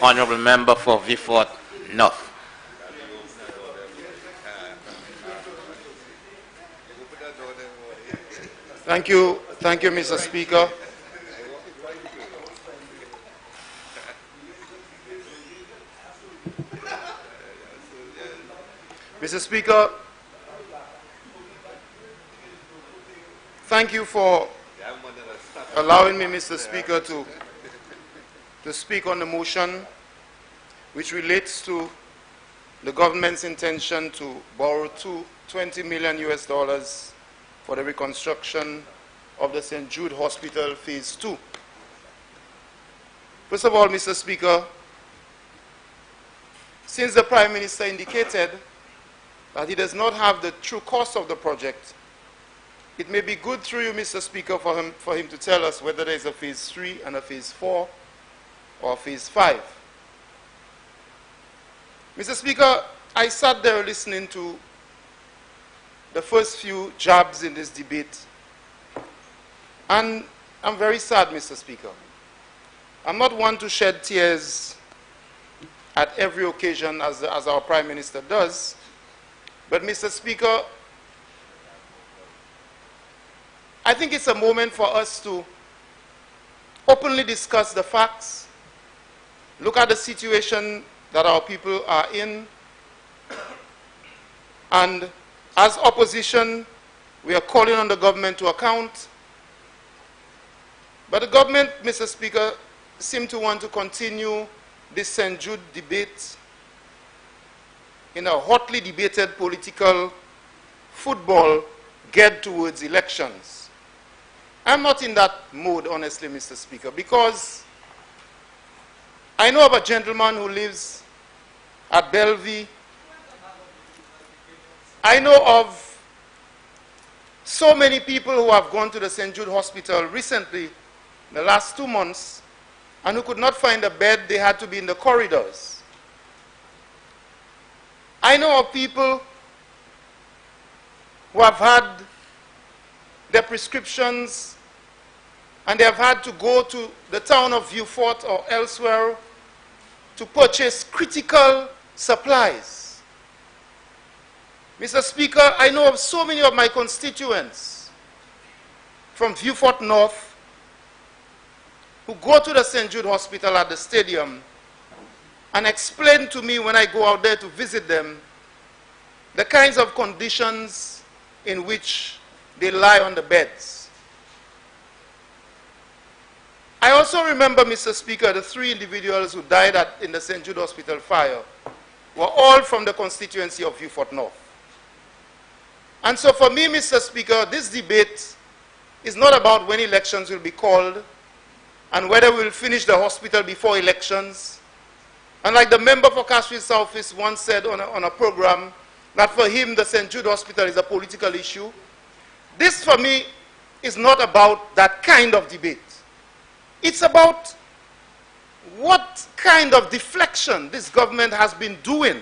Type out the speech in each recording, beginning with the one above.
Honorable Member for Vieux-Fort North. Thank you, Mr. Speaker. Mr. Speaker, thank you for allowing me, Mr. Speaker, to speak on the motion which relates to the government's intention to borrow $20 million for the reconstruction of the St.Jude Hospital Phase 2. First of all, Mr. Speaker, since the Prime Minister indicated that he does not have the true cost of the project, it may be good through you, Mr. Speaker, for him to tell us whether there is a Phase 3 and a Phase 4 or a Phase 5. Mr. Speaker, I sat there listening to the first few jabs in this debate, and I'm very sad, Mr. Speaker. I'm not one to shed tears at every occasion as our Prime Minister does, but Mr. Speaker, I think it's a moment for us to openly discuss the facts, look at the situation that our people are in, and as opposition, we are calling on the government to account. But the government, Mr. Speaker, seems to want to continue this St. Jude debate in a hotly debated political football geared towards elections. I'm not in that mood, honestly, Mr. Speaker, because I know of a gentleman who lives at Bellevue. I know of so many people who have gone to the St. Jude Hospital recently, in the last 2 months, and who could not find a bed. They had to be in the corridors. I know of people who have had their prescriptions and they have had to go to the town of Vieux-Fort or elsewhere to purchase critical supplies. Mr. Speaker, I know of so many of my constituents from Vieux-Fort North who go to the St. Jude Hospital at the stadium and explain to me when I go out there to visit them the kinds of conditions in which they lie on the beds. I also remember, Mr. Speaker, the 3 individuals who died in the St. Jude Hospital fire were all from the constituency of Vieux-Fort North. And so for me, Mr. Speaker, this debate is not about when elections will be called and whether we'll finish the hospital before elections. And like the member for Castries Southeast once said on a program, that for him the St. Jude Hospital is a political issue. This for me is not about that kind of debate. It's about what kind of deflection this government has been doing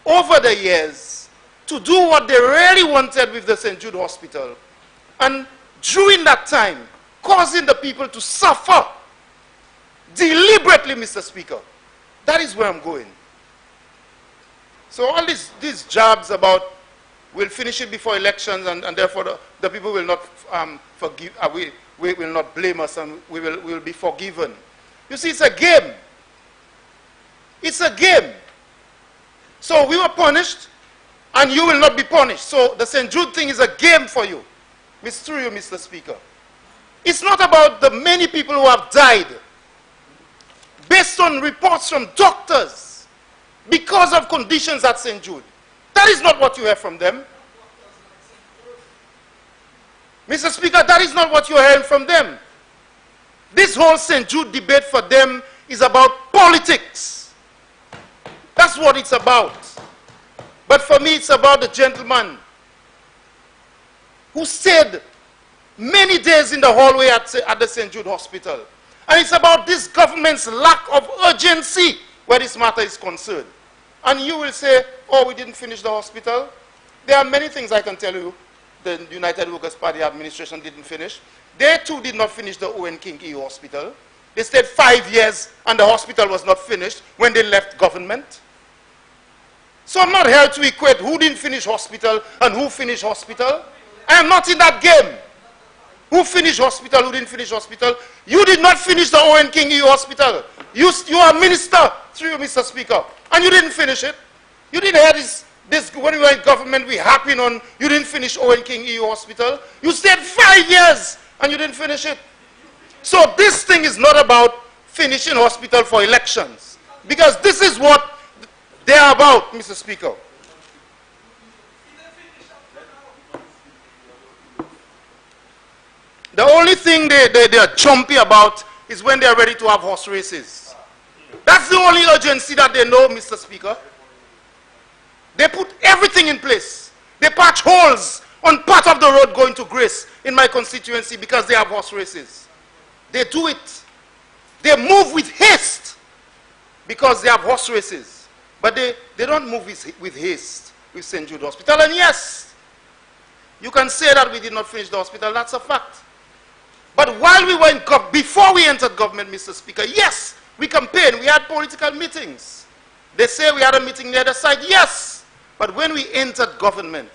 over the years to do what they really wanted with the St. Jude Hospital. And during that time, causing the people to suffer deliberately, Mr. Speaker. That is where I'm going. So all these jabs about we'll finish it before elections and therefore the people will not forgive, we will not blame us and we will be forgiven. You see, it's a game. It's a game. So we were punished and you will not be punished. So the St. Jude thing is a game for you. Through you, Mr. Speaker. It's not about the many people who have died based on reports from doctors because of conditions at St. Jude. That is not what you hear from them. Mr. Speaker, that is not what you are hearing from them. This whole St. Jude debate for them is about politics. That's what it's about. But for me, it's about the gentleman who stayed many days in the hallway at the St. Jude Hospital. And it's about this government's lack of urgency where this matter is concerned. And you will say, oh, we didn't finish the hospital. There are many things I can tell you the United Workers' Party administration didn't finish. They too did not finish the Owen King EU Hospital. They stayed 5 years and the hospital was not finished when they left government. So I'm not here to equate who didn't finish hospital and who finished hospital. I am not in that game. Who finished hospital, who didn't finish hospital? You did not finish the Owen King EU hospital. You are a minister, through you, Mr. Speaker, and you didn't finish it. You didn't have this when we were in government, we happened on, you didn't finish Owen King EU hospital. You stayed 5 years and you didn't finish it. So this thing is not about finishing hospital for elections, because this is what they are about, Mr. Speaker. The only thing they are jumpy about is when they are ready to have horse races. That's the only urgency that they know, Mr. Speaker. They put everything in place. They patch holes on part of the road going to Grace in my constituency because they have horse races. They do it. They move with haste because they have horse races. But they don't move with haste with St.Jude Hospital. And yes, you can say that we did not finish the hospital. That's a fact. But while we were in before we entered government, Mr. Speaker, yes, we campaigned. We had political meetings. They say we had a meeting the other side. Yes. But when we entered government,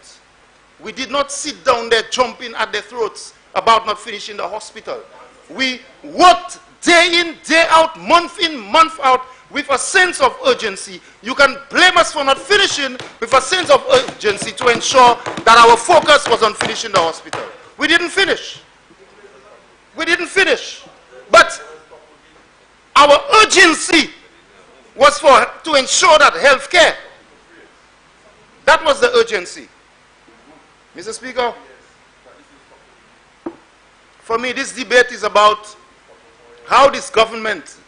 we did not sit down there jumping at their throats about not finishing the hospital. We worked day in, day out, month in, month out, with a sense of urgency. You can blame us for not finishing, with a sense of urgency to ensure that our focus was on finishing the hospital. We didn't finish. We didn't finish. But our urgency was to ensure that health care. That was the urgency. Mr. Speaker, for me, this debate is about how this government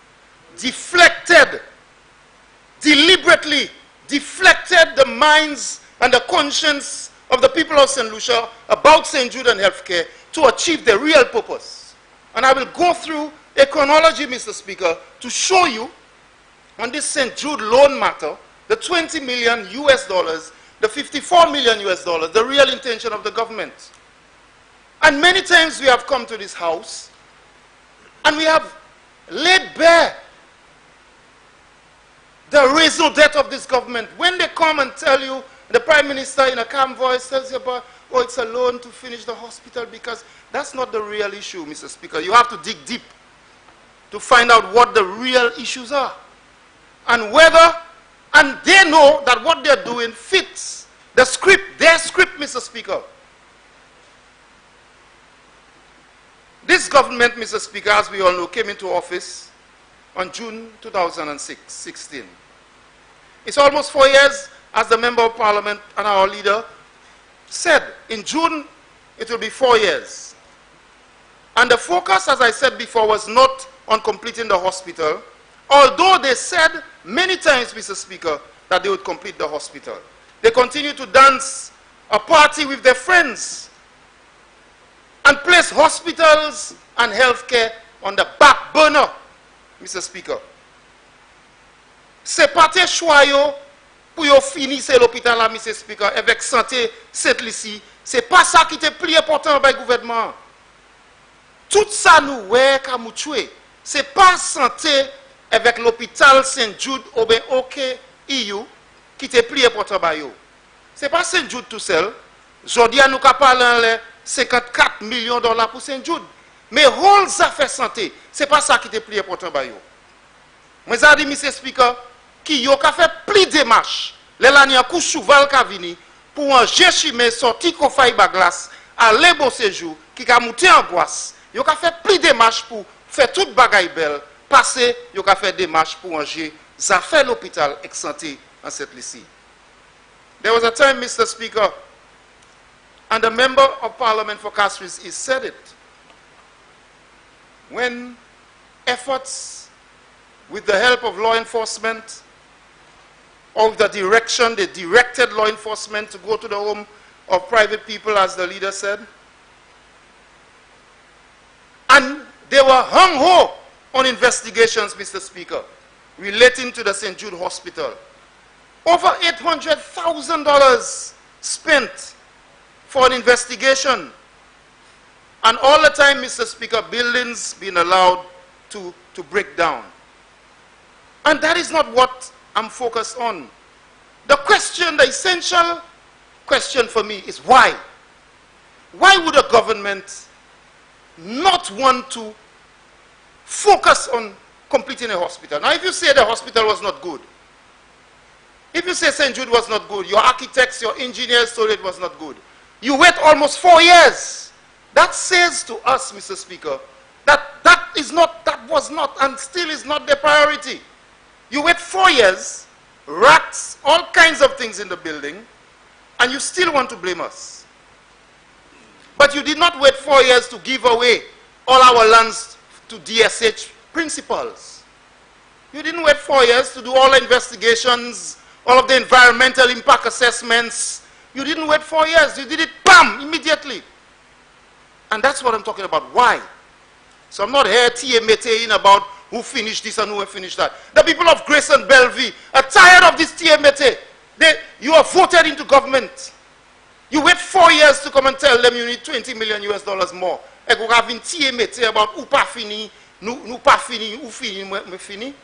deliberately deflected the minds and the conscience of the people of St. Lucia about St. Jude and healthcare to achieve their real purpose. And I will go through a chronology, Mr. Speaker, to show you on this St. Jude loan matter, the 20 million US dollars, the 54 million US dollars, the real intention of the government. And many times we have come to this house and we have laid bare the raison d'etre of this government. When they come and tell you, the Prime Minister in a calm voice tells you about, oh, it's a loan to finish the hospital, because that's not the real issue, Mr. Speaker. You have to dig deep to find out what the real issues are. And whether, and they know that what they're doing fits the script, their script, Mr. Speaker. This government, Mr. Speaker, as we all know, came into office on June 2016. It's almost 4 years, as the Member of Parliament and our leader said. In June, it will be 4 years. And the focus, as I said before, was not on completing the hospital, although they said many times, Mr. Speaker, that they would complete the hospital. They continue to dance a party with their friends and place hospitals and healthcare on the back burner, Mr. Speaker. C'est pas tes choix pour yo finir l'hôpital là, Mr. Speaker, avec santé Saint-Lucie. C'est pas ça qui est plus important par le gouvernement. Tout ça nous ouais comme tuer. C'est pas santé avec l'hôpital St.Jude ou bien OK EU qui est plus important par yo. C'est pas St.Jude tout seul. Jodi a nous ka parler 54 millions de dollars pour St.Jude. Mais rôle ça fait santé, c'est pas ça qui est plus important par yo. Moi ça dit Mr. Speaker qui yo ka fait plus démarche. Les l'année coup cheval ka vini pour un chimé sorti ko fay baglas aller bon séjour qui ka monter angoisse. Yo ka fait plus démarche pour faire toute bagaille belle, passer yo ka fait démarche pour ranger ça fait l'hôpital ex santé en cette lycée. There was a time, Mr. Speaker, and the Member of Parliament for Castries is said it, when efforts with the help of law enforcement, of the direction, they directed law enforcement to go to the home of private people, as the leader said, and they were hung-ho on investigations, Mr. Speaker, relating to the St. Jude Hospital. Over $800,000 spent for an investigation. And all the time, Mr. Speaker, buildings being allowed to to break down. And that is not what I'm focused on. The question, the essential question for me is why? Why would a government not want to focus on completing a hospital? Now, if you say the hospital was not good, if you say St. Jude was not good, your architects, your engineers told it was not good, you wait almost 4 years. That says to us, Mr. Speaker, that was not and still is not the priority. You wait 4 years, rats, all kinds of things in the building, and you still want to blame us. But you did not wait 4 years to give away all our lands to DSH principals. You didn't wait 4 years to do all the investigations, all of the environmental impact assessments. You didn't wait 4 years. You did it, bam, immediately. And that's what I'm talking about. Why? So I'm not here TMAing about who finished this and who finished that. The people of Grace and Bellevue are tired of this TMA. You are voted into government. You wait 4 years to come and tell them you need $20 million more. And go having TMA about who pa fini, who pa fini, who fini, me fini.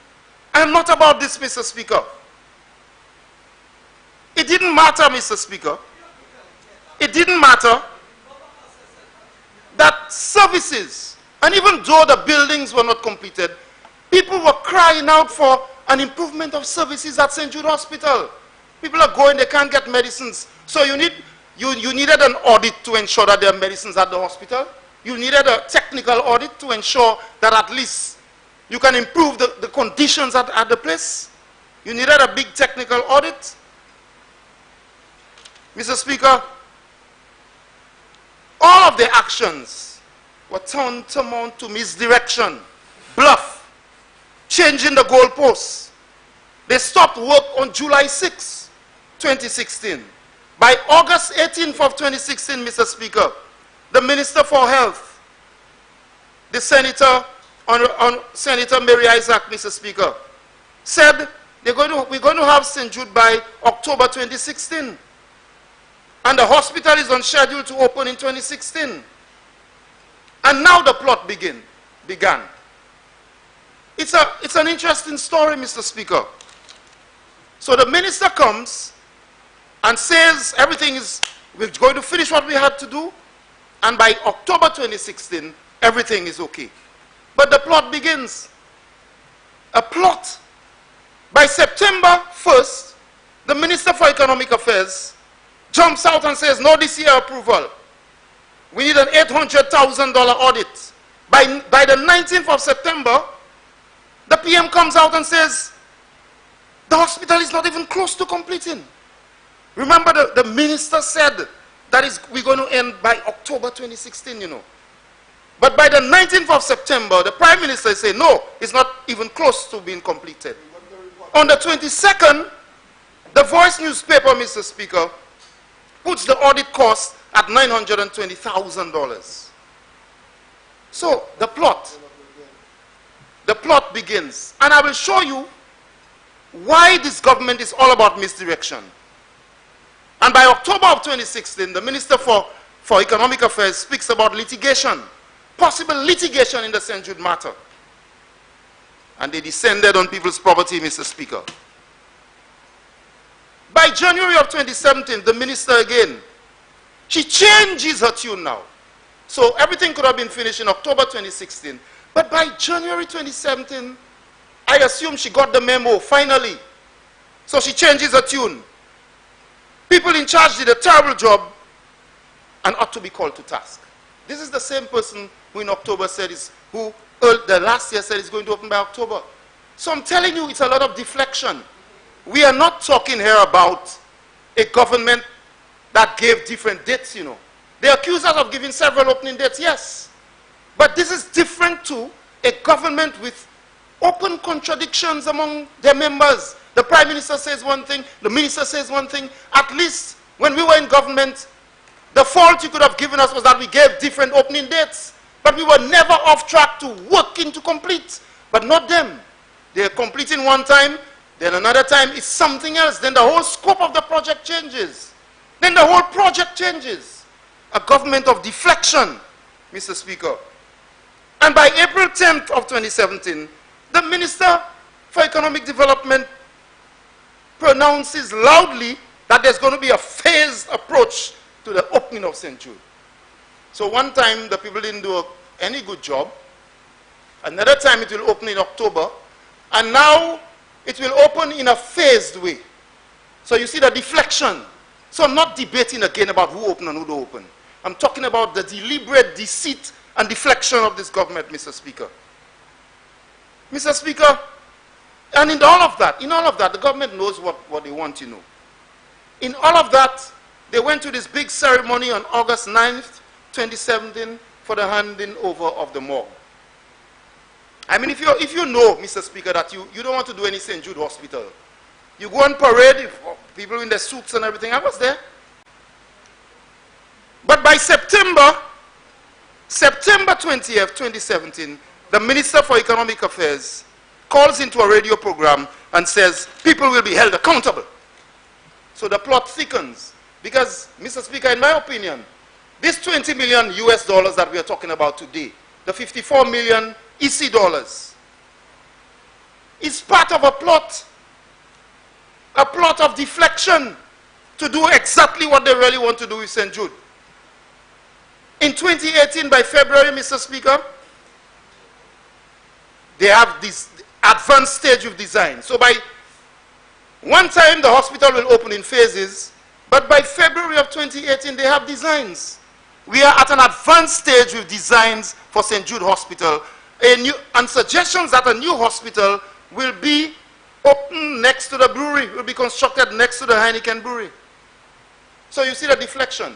I'm not about this, Mr. Speaker. It didn't matter, Mr. Speaker. It didn't matter that services, and even though the buildings were not completed, people were crying out for an improvement of services at St. Jude Hospital. People are going, they can't get medicines. So you needed an audit to ensure that there are medicines at the hospital. You needed a technical audit to ensure that at least you can improve the conditions at the place. You needed a big technical audit. Mr. Speaker, all of the actions were tantamount to misdirection, bluff, changing the goalposts. They stopped work on July 6, 2016. By August 18th of 2016, Mr. Speaker, the Minister for Health, the Senator, Senator Mary Isaac, Mr. Speaker, said we're going to have St. Jude by October 2016. And the hospital is on schedule to open in 2016. And now the plot began. It's an interesting story, Mr. Speaker. So the minister comes and says we're going to finish what we had to do, and by October 2016, everything is okay. But the plot begins. A plot. By September 1st, the Minister for Economic Affairs jumps out and says, no DCA approval. We need an $800,000 audit. By the 19th of September, the PM comes out and says, the hospital is not even close to completing. Remember, the minister said that we're going to end by October 2016, you know. But by the 19th of September, the Prime Minister is saying, no, it's not even close to being completed. On the 22nd, the Voice newspaper, Mr. Speaker, puts the audit cost at $920,000. So the plot begins. And I will show you why this government is all about misdirection. And by October of 2016, the Minister for Economic Affairs speaks about litigation, possible litigation in the St. Jude matter. And they descended on people's property, Mr. Speaker. By January of 2017, the minister again, she changes her tune now. So everything could have been finished in October 2016. But by January 2017, I assume she got the memo, finally. So she changes her tune. People in charge did a terrible job and ought to be called to task. This is the same person who in October said the last year said it's going to open by October. So I'm telling you, it's a lot of deflection. We are not talking here about a government that gave different dates, you know. They accuse us of giving several opening dates, yes. But this is different to a government with open contradictions among their members. The Prime Minister says one thing, the Minister says one thing. At least when we were in government, the fault you could have given us was that we gave different opening dates. But we were never off track to working to complete. But not them. They're completing one time, then another time it's something else. Then the whole scope of the project changes. Then the whole project changes. A government of deflection, Mr. Speaker. And by April 10th of 2017, the Minister for Economic Development pronounces loudly that there's going to be a phased approach to the opening of St. Jude. So one time the people didn't do any good job. Another time it will open in October. And now it will open in a phased way. So you see the deflection. So I'm not debating again about who open and who don't open. I'm talking about the deliberate deceit and deflection of this government, Mr. Speaker. Mr. Speaker, and in all of that, the government knows what they want to know. In all of that, they went to this big ceremony on August 9th, 2017, for the handing over of the morgue. I mean, if you know, Mr. Speaker, that you don't want to do any St. Jude Hospital, you go on parade, people in their suits and everything. I was there. But by September 20th, 2017, the Minister for Economic Affairs calls into a radio program and says, people will be held accountable. So the plot thickens. Because, Mr. Speaker, in my opinion, this $20 million US dollars that we are talking about today, the 54 million EC dollars, is part of a plot of deflection to do exactly what they really want to do with St. Jude. In 2018, by February, Mr. Speaker, they have this advanced stage of design. So by one time, the hospital will open in phases, but by February of 2018, they have designs. We are at an advanced stage with designs for St. Jude Hospital, and suggestions that a new hospital will be open next to the brewery, will be constructed next to the Heineken brewery. So you see the deflection.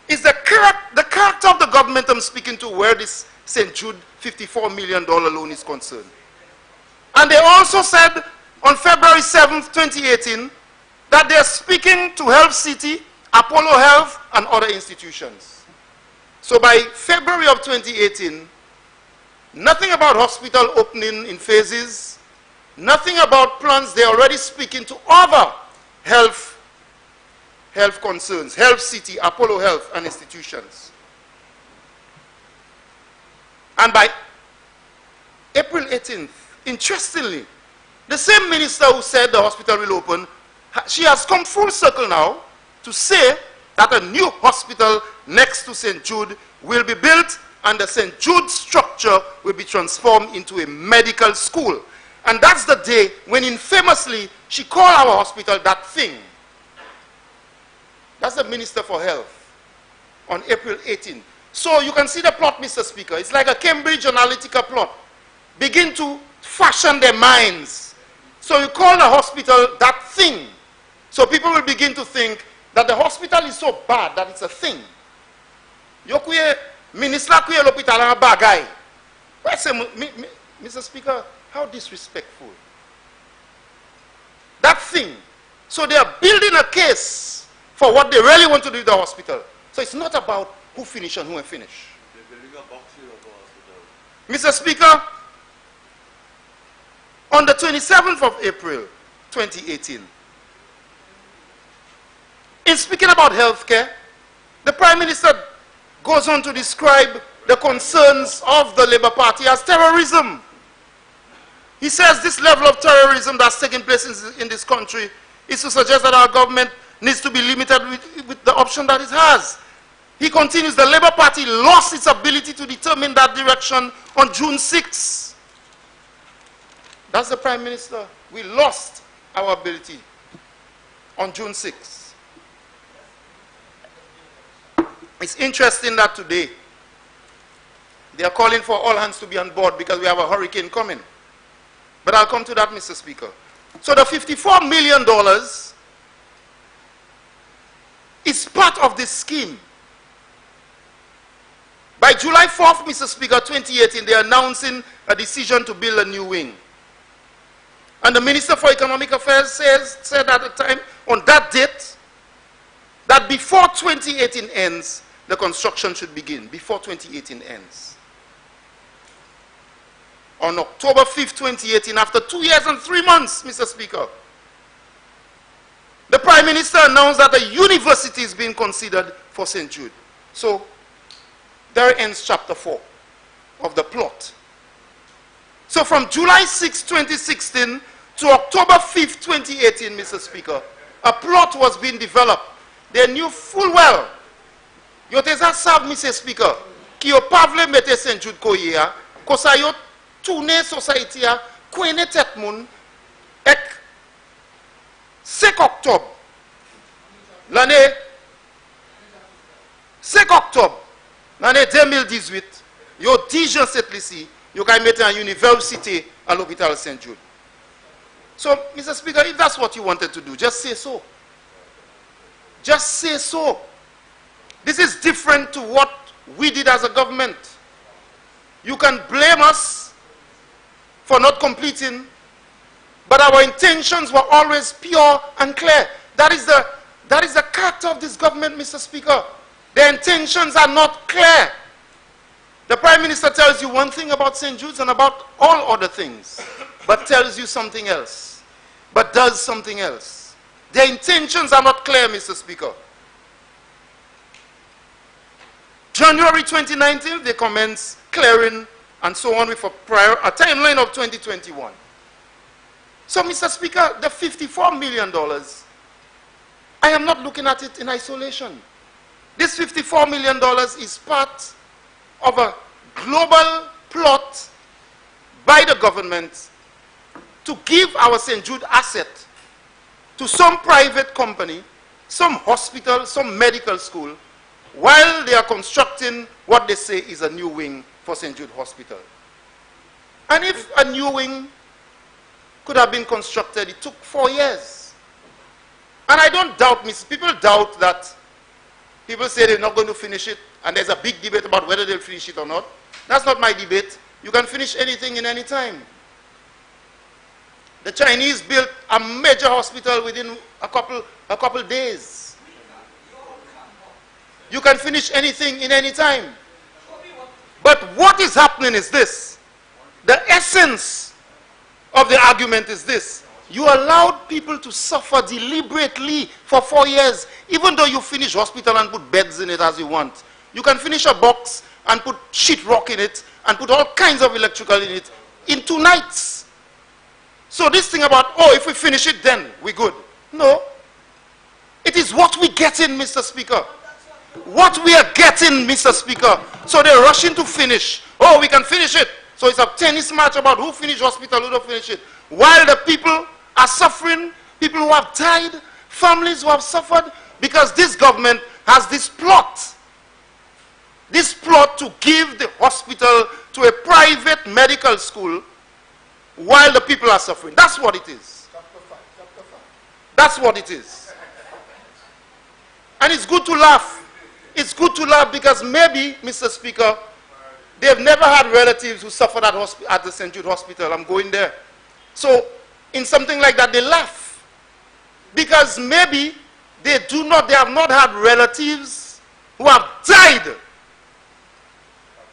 Is the character of the government I'm speaking to where this St. Jude $54 million loan is concerned. And they also said on February 7th, 2018, that they're speaking to Health City, Apollo Health, and other institutions. So by February of 2018, nothing about hospital opening in phases, nothing about plans. They're already speaking to other health concerns, Health City, Apollo Health, and institutions. And by April 18th, interestingly, the same minister who said the hospital will open, she has come full circle now to say that a new hospital next to St. Jude will be built, and the St. Jude structure will be transformed into a medical school. And that's the day when infamously she called our hospital that thing. That's the Minister for Health on April 18th. So you can see the plot, Mr. Speaker. It's like a Cambridge Analytica plot. Begin to fashion their minds. So you call the hospital that thing. So people will begin to think that the hospital is so bad that it's a thing. Minister kuye l'hopital an bagay. Mr. Speaker, how disrespectful. That thing. So they are building a case for what they really want to do with the hospital. So it's not about who finish and who ain't finish. They're building a box here of the Mr. hospital. Speaker, on the 27th of April, 2018, in speaking about healthcare, the Prime Minister goes on to describe the concerns of the Labour Party as terrorism. He says this level of terrorism that's taking place in this country is to suggest that our government needs to be limited with the option that it has. He continues, the Labour Party lost its ability to determine that direction on June 6. That's the Prime Minister. We lost our ability on June 6. It's interesting that today they are calling for all hands to be on board because we have a hurricane coming. But I'll come to that, Mr. Speaker. So the $54 million is part of this scheme. By July 4th, Mr. Speaker, 2018, they are announcing a decision to build a new wing. And the Minister for Economic Affairs said at the time, on that date, that before 2018 ends, the construction should begin, before 2018 ends. On October 5th, 2018, after 2 years and 3 months, Mr. Speaker, the Prime Minister announced that a university is being considered for St. Jude. So, there ends chapter 4 of the plot So from July 6, 2016 to October 5, 2018, Mr. Speaker, a plot was being developed. They knew full well. Yo te sav, Mr. Speaker, ki yo pavle mette St.Jude koye ya, kosa yo tourne society ya, kwene tet moun, ek 5 octobre, l'année 5 octobre, l'année 2018, yo di jan set lisi, yo kay mette en université à l'hôpital St.Jude. So, Mr. Speaker, if that's what you wanted to do, just say so. Just say so. This is different to what we did as a government. You can blame us for not completing, but our intentions were always pure and clear. That is the character of this government, Mr. Speaker. The intentions are not clear. The Prime Minister tells you one thing about St. Jude's and about all other things, but tells you something else, but does something else. The intentions are not clear, Mr. Speaker. January 2019, they commence clearing and so on with a timeline of 2021. So, Mr. Speaker, the $54 million, I am not looking at it in isolation. This $54 million is part of a global plot by the government to give our St. Jude asset to some private company, some hospital, some medical school, while they are constructing what they say is a new wing for St. Jude Hospital. And if a new wing could have been constructed, it took 4 years. And I don't doubt, people doubt that people say they're not going to finish it, and there's a big debate about whether they'll finish it or not. That's not my debate. You can finish anything in any time. The Chinese built a major hospital within a couple days. You can finish anything in any time. But what is happening is this. The essence of the argument is this. You allowed people to suffer deliberately for 4 years, even though you finish hospital and put beds in it as you want. You can finish a box and put sheet rock in it and put all kinds of electrical in it in 2 nights. So this thing about, oh, if we finish it, then we're good. No. It is what we get in, Mr. Speaker. What we are getting, Mr. Speaker. So they're rushing to finish. Oh, we can finish it. So it's a tennis match about who finished hospital, who don't finish it. While the people are suffering, people who have died, families who have suffered, because this government has this plot. This plot to give the hospital to a private medical school while the people are suffering. That's what it is. That's what it is. And it's good to laugh. It's good to laugh because maybe, Mr. Speaker, they've never had relatives who suffered at the St. Jude Hospital. I'm going there. So, in something like that, they laugh. Because maybe they have not had relatives who have died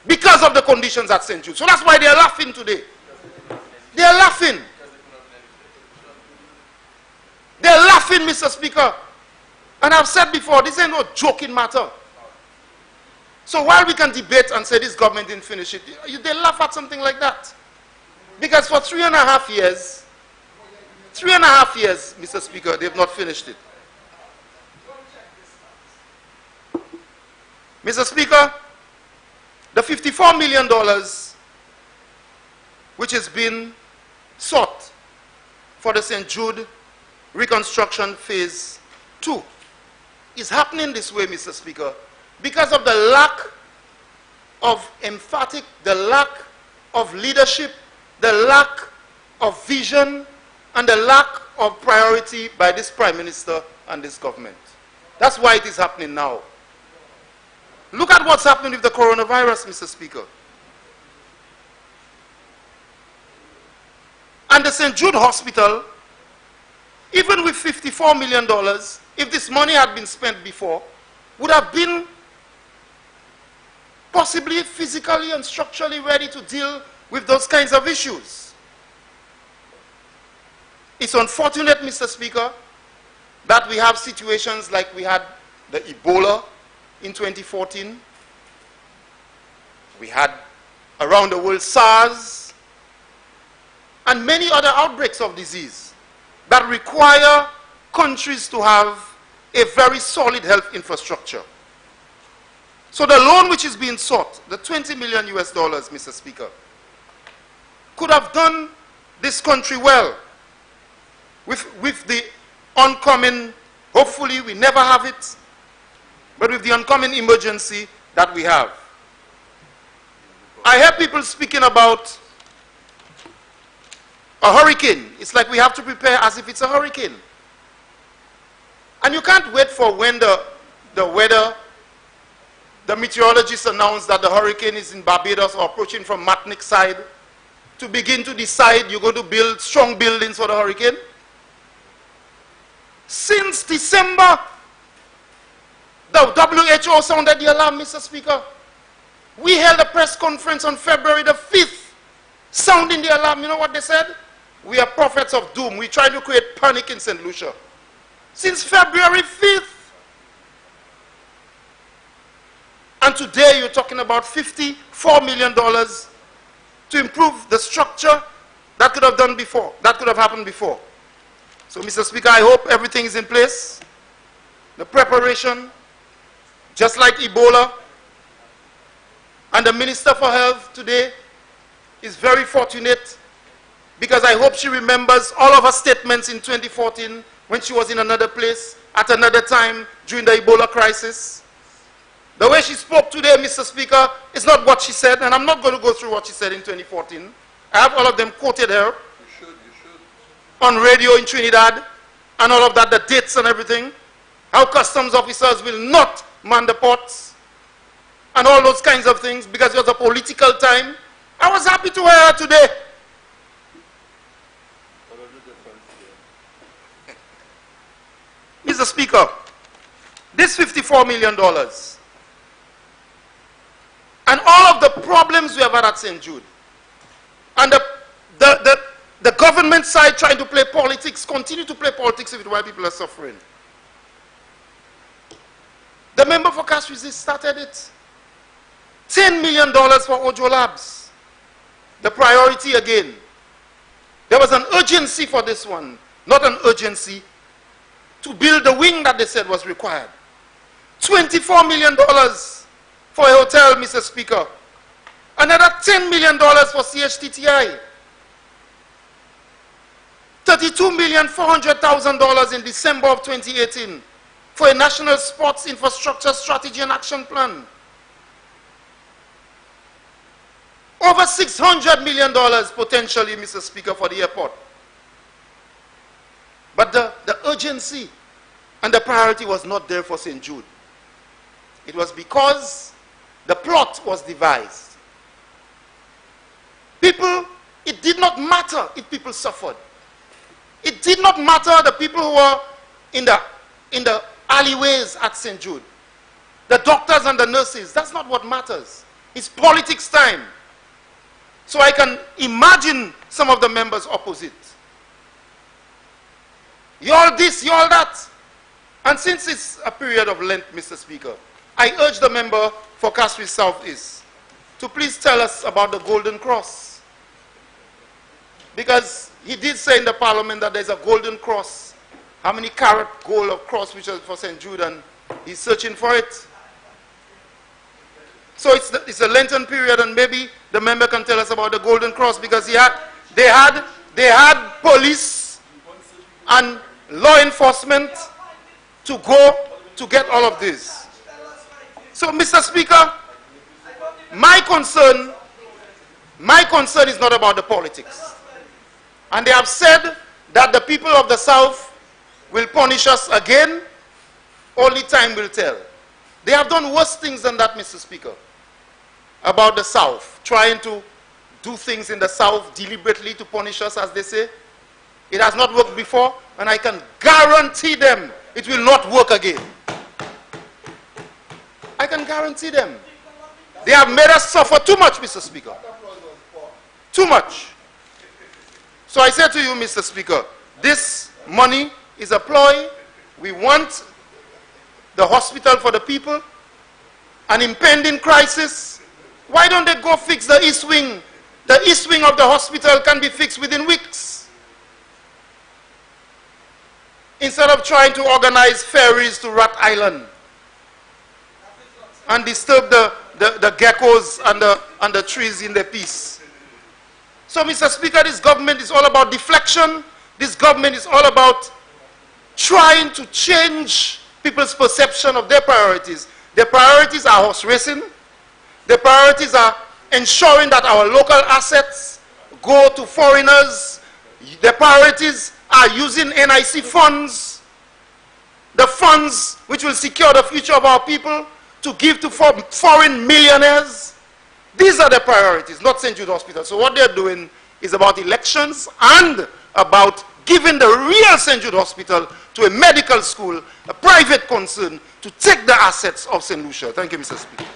because of the conditions at St. Jude. So that's why they're laughing today. They're laughing. They're laughing, Mr. Speaker. And I've said before, this ain't no joking matter. So while we can debate and say this government didn't finish it, they laugh at something like that. Because for 3.5 years, 3.5 years, Mr. Speaker, they've not finished it. Mr. Speaker, the $54 million which has been sought for the St. Jude reconstruction phase 2 is happening this way, Mr. Speaker, because of the lack of the lack of leadership, the lack of vision, and the lack of priority by this Prime Minister and this government. That's why it is happening now. Look at what's happening with the coronavirus, Mr. Speaker. And the St. Jude Hospital, even with $54 million, if this money had been spent before, would have been possibly physically and structurally ready to deal with those kinds of issues. It's unfortunate, Mr. Speaker, that we have situations like we had the Ebola in 2014. We had around the world SARS. and many other outbreaks of disease that require countries to have a very solid health infrastructure. So the loan which is being sought, the 20 million US dollars, Mr. Speaker, could have done this country well with the oncoming, hopefully we never have it, but with the oncoming emergency that we have. I hear people speaking about a hurricane. It's like we have to prepare as if it's a hurricane. And you can't wait for when the meteorologists announce that the hurricane is in Barbados or approaching from Martinique side to begin to decide you're going to build strong buildings for the hurricane. Since December, the WHO sounded the alarm, Mr. Speaker. We held a press conference on February the 5th, sounding the alarm. You know what they said? We are prophets of doom. We try to create panic in St. Lucia. Since February 5th. And today you're talking about $54 million to improve the structure that could have done before, that could have happened before. So, Mr. Speaker, I hope everything is in place. The preparation, just like Ebola, and the Minister for Health today is very fortunate because I hope she remembers all of her statements in 2014 when she was in another place at another time during the Ebola crisis. The way she spoke today, Mr. Speaker, is not what she said, and I'm not going to go through what she said in 2014. I have all of them quoted here. You should. On radio in Trinidad, and all of that, the dates and everything. How customs officers will not man the ports, and all those kinds of things, because it was a political time. I was happy to hear her today. Mr. Speaker, this $54 million, and all of the problems we have had at St. Jude, and the government side trying to play politics, continue to play politics with while people are suffering. The member for Cash Resist started it. $10 million for Ojo Labs. The priority again. There was an urgency for this one, not an urgency to build the wing that they said was required. $24 million for a hotel, Mr. Speaker. Another $10 million for CHTTI. $32,400,000 in December of 2018 for a national sports infrastructure strategy and action plan. Over $600 million potentially, Mr. Speaker, for the airport. But the urgency and the priority was not there for St. Jude. It was because the plot was devised. People, it did not matter if people suffered. It did not matter the people who were in the alleyways at St. Jude. The doctors and the nurses, that's not what matters. It's politics time. So I can imagine some of the members opposite. You all this, you all that. And since it's a period of Lent, Mr. Speaker, I urge the member for Castres Southeast to please tell us about the Golden Cross. Because he did say in the parliament that there's a Golden Cross. How many carat gold of cross which is for St. Jude, and he's searching for it. So it's a Lenten period, and maybe the member can tell us about the Golden Cross, because they had police and law enforcement to go to get all of this. So, Mr. Speaker, my concern is not about the politics. And they have said that the people of the South will punish us again. Only time will tell. They have done worse things than that, Mr. Speaker, about the South, trying to do things in the South deliberately to punish us, as they say. It has not worked before, and I can guarantee them it will not work again. I can guarantee them. They have made us suffer too much, Mr. Speaker. Too much. So I say to you, Mr. Speaker, this money is a ploy. We want the hospital for the people, an impending crisis. Why don't they go fix the East Wing The east wing of the hospital can be fixed within weeks. Instead of trying to organize ferries to Rat Island and disturb the geckos and the trees in their peace. So, Mr. Speaker, this government is all about deflection. This government is all about trying to change people's perception of their priorities. Their priorities are horse racing. Their priorities are ensuring that our local assets go to foreigners. Their priorities are using NIC funds, the funds which will secure the future of our people, to give to foreign millionaires. These are the priorities, not St. Jude Hospital. So what they're doing is about elections and about giving the real St. Jude Hospital to a medical school, a private concern, to take the assets of St. Lucia. Thank you, Mr. Speaker.